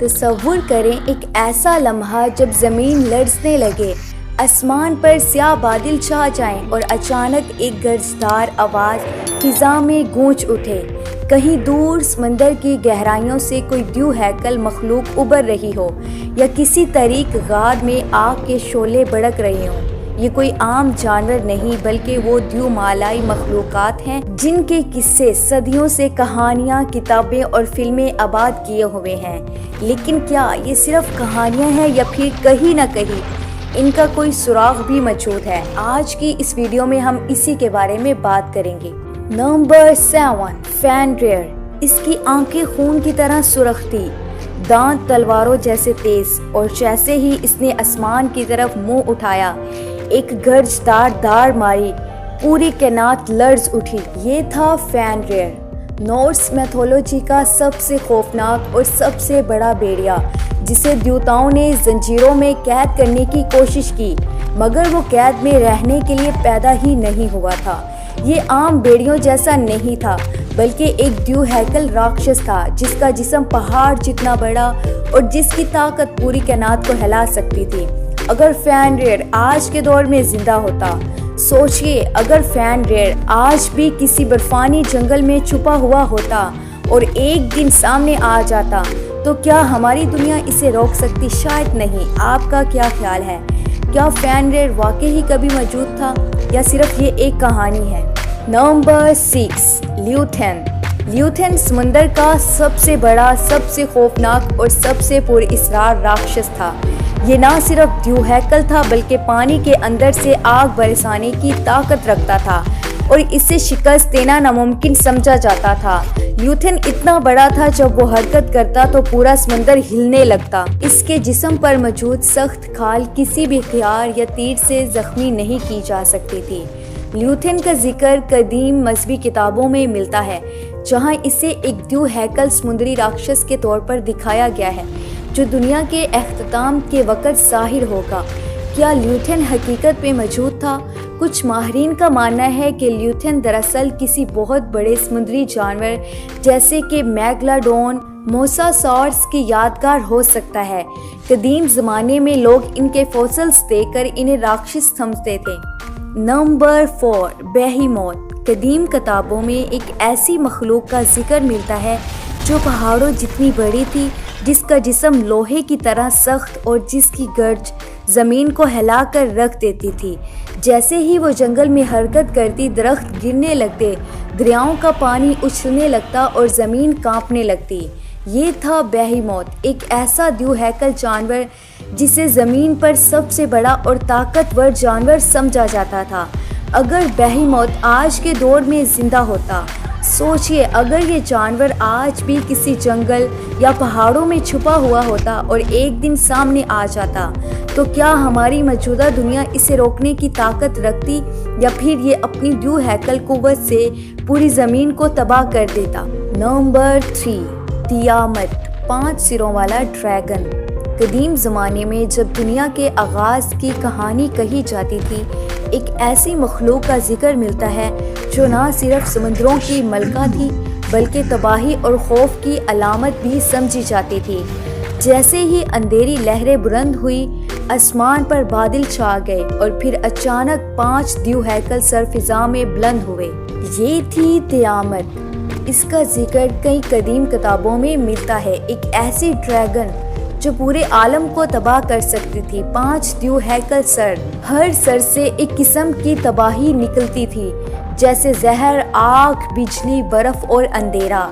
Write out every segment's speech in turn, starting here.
تصور کریں ایک ایسا لمحہ جب زمین لرزنے لگے، آسمان پر سیاہ بادل چھا جائیں اور اچانک ایک گرجدار آواز فضا میں گونج اٹھے۔ کہیں دور سمندر کی گہرائیوں سے کوئی دیو ہیکل مخلوق ابھر رہی ہو یا کسی طریق غار میں آگ کے شعلے بھڑک رہے ہوں۔ یہ کوئی عام جانور نہیں بلکہ وہ دیو مالائی مخلوقات ہیں جن کے قصے صدیوں سے کہانیاں، کتابیں اور فلمیں آباد کیے ہوئے ہیں۔ لیکن کیا یہ صرف کہانیاں ہیں یا پھر کہیں نہ کہیں ان کا کوئی سراغ بھی موجود ہے؟ آج کی اس ویڈیو میں ہم اسی کے بارے میں بات کریں گے۔ نمبر 7، فینریر۔ اس کی آنکھیں خون کی طرح سرخ تھی، دانت تلواروں جیسے تیز، اور جیسے ہی اس نے آسمان کی طرف منہ اٹھایا ایک گرجدار دار ماری، پوری کائنات لرز اٹھی۔ یہ تھا فینریر، نورس میتھولوجی کا سب سے خوفناک اور سب سے بڑا بھیڑیا، جسے دیوتاؤں نے زنجیروں میں قید کرنے کی کوشش کی، مگر وہ قید میں رہنے کے لیے پیدا ہی نہیں ہوا تھا۔ یہ عام بھیڑیوں جیسا نہیں تھا بلکہ ایک دیو ہیکل راکشس تھا جس کا جسم پہاڑ جتنا بڑا اور جس کی طاقت پوری کائنات کو ہلا سکتی تھی۔ اگر فینریر آج کے دور میں زندہ ہوتا، سوچئے اگر فینریر آج بھی کسی برفانی جنگل میں چھپا ہوا ہوتا اور ایک دن سامنے آ جاتا تو کیا ہماری دنیا اسے روک سکتی؟ شاید نہیں۔ آپ کا کیا خیال ہے؟ کیا فینریر واقعی ہی کبھی موجود تھا یا صرف یہ ایک کہانی ہے؟ نمبر 6، لیوتھین۔ لیوتھین سمندر کا سب سے بڑا، سب سے خوفناک اور سب سے پر اسرار راکشس تھا۔ یہ نہ صرف دیو ہیکل تھا بلکہ پانی کے اندر سے آگ برسانے کی طاقت رکھتا تھا اور اسے شکست دینا ناممکن سمجھا جاتا تھا۔ لیوتھین اتنا بڑا تھا جب وہ حرکت کرتا تو پورا سمندر ہلنے لگتا۔ اس کے جسم پر موجود سخت کھال کسی بھی ہتھیار یا تیر سے زخمی نہیں کی جا سکتی تھی۔ لیوتھین کا ذکر قدیم مذہبی کتابوں میں ملتا ہے جہاں اسے ایک دیو ہیکل سمندری راکشس کے طور پر دکھایا گیا ہے جو دنیا کے اختتام کے وقت ظاہر ہوگا۔ کیا لیوتھین حقیقت میں موجود تھا؟ کچھ ماہرین کا ماننا ہے کہ لیوتھین دراصل کسی بہت بڑے سمندری جانور جیسے کہ میگلاڈون، موساسورس کی یادگار ہو سکتا ہے۔ قدیم زمانے میں لوگ ان کے فوسلز دیکھ کر انہیں راکشس سمجھتے تھے۔ نمبر 4، بیہیموت۔ قدیم کتابوں میں ایک ایسی مخلوق کا ذکر ملتا ہے جو پہاڑوں جتنی بڑی تھی، جس کا جسم لوہے کی طرح سخت اور جس کی گرج زمین کو ہلا کر رکھ دیتی تھی۔ جیسے ہی وہ جنگل میں حرکت کرتی درخت گرنے لگتے، دریاؤں کا پانی اچھلنے لگتا اور زمین کانپنے لگتی۔ یہ تھا بیہیموت، ایک ایسا دیو ہیکل جانور جسے زمین پر سب سے بڑا اور طاقتور جانور سمجھا جاتا تھا۔ اگر بیہیموت آج کے دور میں زندہ ہوتا، سوچئے اگر یہ جانور آج بھی کسی جنگل یا پہاڑوں میں چھپا ہوا ہوتا اور ایک دن سامنے آ جاتا تو کیا ہماری موجودہ دنیا اسے روکنے کی طاقت رکھتی یا پھر یہ اپنی دیو ہیکل قوت سے پوری زمین کو تباہ کر دیتا؟ نمبر 3، تیامت، 5 سروں والا ڈریگن۔ قدیم زمانے میں جب دنیا کے آغاز کی کہانی کہی جاتی تھی، ایک ایسی مخلوق کا ذکر ملتا ہے جو نہ صرف سمندروں کی ملکہ تھی بلکہ تباہی اور خوف کی علامت بھی سمجھی جاتی تھی۔ جیسے ہی اندھیری لہریں بلند ہوئی، آسمان پر بادل چھا گئے اور پھر اچانک 5 دیو ہیکل سر فضا میں بلند ہوئے۔ یہ تھی تیامت۔ اس کا ذکر کئی قدیم کتابوں میں ملتا ہے، ایک ایسی ڈریگن جو پورے عالم کو تباہ کر سکتی تھی۔ 5 دیو ہیکل سر، ہر سر سے ایک قسم کی تباہی نکلتی تھی، جیسے زہر، آگ، بجلی، برف اور اندھیرا۔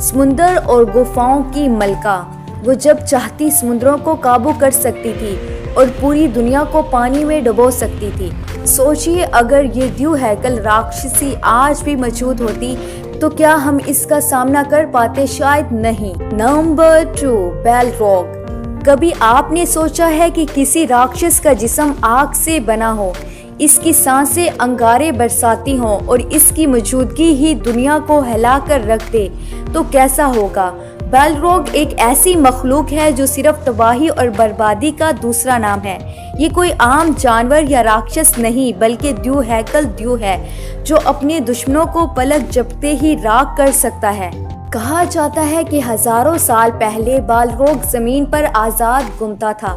سمندر اور گفاؤں کی ملکہ، وہ جب چاہتی سمندروں کو قابو کر سکتی تھی اور پوری دنیا کو پانی میں ڈبو سکتی تھی۔ سوچئے اگر یہ دیو ہیکل راکشسی آج بھی موجود ہوتی تو کیا ہم اس کا سامنا کر پاتے؟ شاید نہیں۔ نمبر 2، بیلروگ۔ کبھی آپ نے سوچا ہے کہ کسی راکشس کا جسم آگ سے بنا ہو، اس کی سانسیں انگارے برساتی ہوں اور اس کی موجودگی ہی دنیا کو ہلا کر رکھ دے تو کیسا ہوگا؟ بیلروگ ایک ایسی مخلوق ہے جو صرف تباہی اور بربادی کا دوسرا نام ہے۔ یہ کوئی عام جانور یا راکشس نہیں بلکہ دیو ہیکل دیو ہے جو اپنے دشمنوں کو پلک جھپکتے ہی راکھ کر سکتا ہے۔ کہا جاتا ہے کہ ہزاروں سال پہلے بالروگ زمین پر آزاد گھومتا تھا۔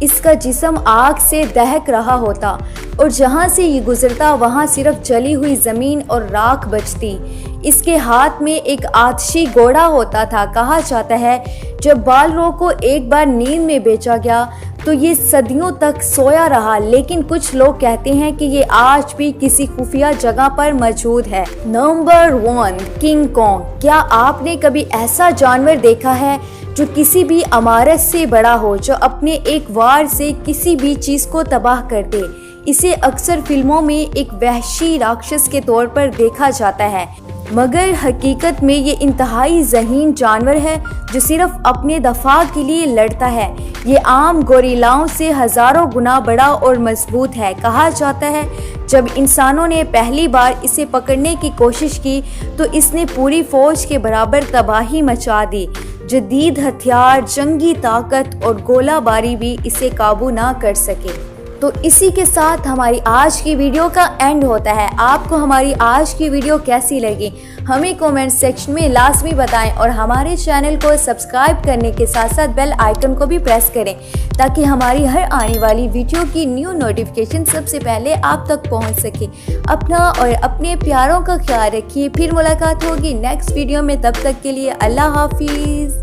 اس کا جسم آگ سے دہک رہا ہوتا اور جہاں سے یہ گزرتا وہاں صرف جلی ہوئی زمین اور راکھ بچتی۔ اس کے ہاتھ میں ایک آتشی گھوڑا ہوتا تھا۔ کہا جاتا ہے جب بالروگ کو ایک بار نیند میں بیچا گیا تو یہ صدیوں تک سویا رہا، لیکن کچھ لوگ کہتے ہیں کہ یہ آج بھی کسی خفیہ جگہ پر موجود ہے۔ Number 1، king Kong. کیا آپ نے کبھی ایسا جانور دیکھا ہے جو کسی بھی عمارت سے بڑا ہو، جو اپنے ایک وار سے کسی بھی چیز کو تباہ کر دے؟ اسے اکثر فلموں میں ایک وحشی راکشس کے طور پر دیکھا جاتا ہے، مگر حقیقت میں یہ انتہائی ذہین جانور ہے جو صرف اپنے دفاع کے لیے لڑتا ہے۔ یہ عام گوریلاؤں سے ہزاروں گنا بڑا اور مضبوط ہے۔ کہا جاتا ہے جب انسانوں نے پہلی بار اسے پکڑنے کی کوشش کی تو اس نے پوری فوج کے برابر تباہی مچا دی۔ جدید ہتھیار، جنگی طاقت اور گولہ باری بھی اسے قابو نہ کر سکے۔ تو اسی کے ساتھ ہماری آج کی ویڈیو کا اینڈ ہوتا ہے۔ آپ کو ہماری آج کی ویڈیو کیسی لگی ہمیں کومنٹ سیکشن میں لازمی بتائیں، اور ہمارے چینل کو سبسکرائب کرنے کے ساتھ ساتھ بیل آئیکن کو بھی پریس کریں تاکہ ہماری ہر آنے والی ویڈیو کی نیو نوٹیفیکیشن سب سے پہلے آپ تک پہنچ سکے۔ اپنا اور اپنے پیاروں کا خیال رکھیے۔ پھر ملاقات ہوگی نیکسٹ ویڈیو میں، تب تک کے لیے اللہ حافظ۔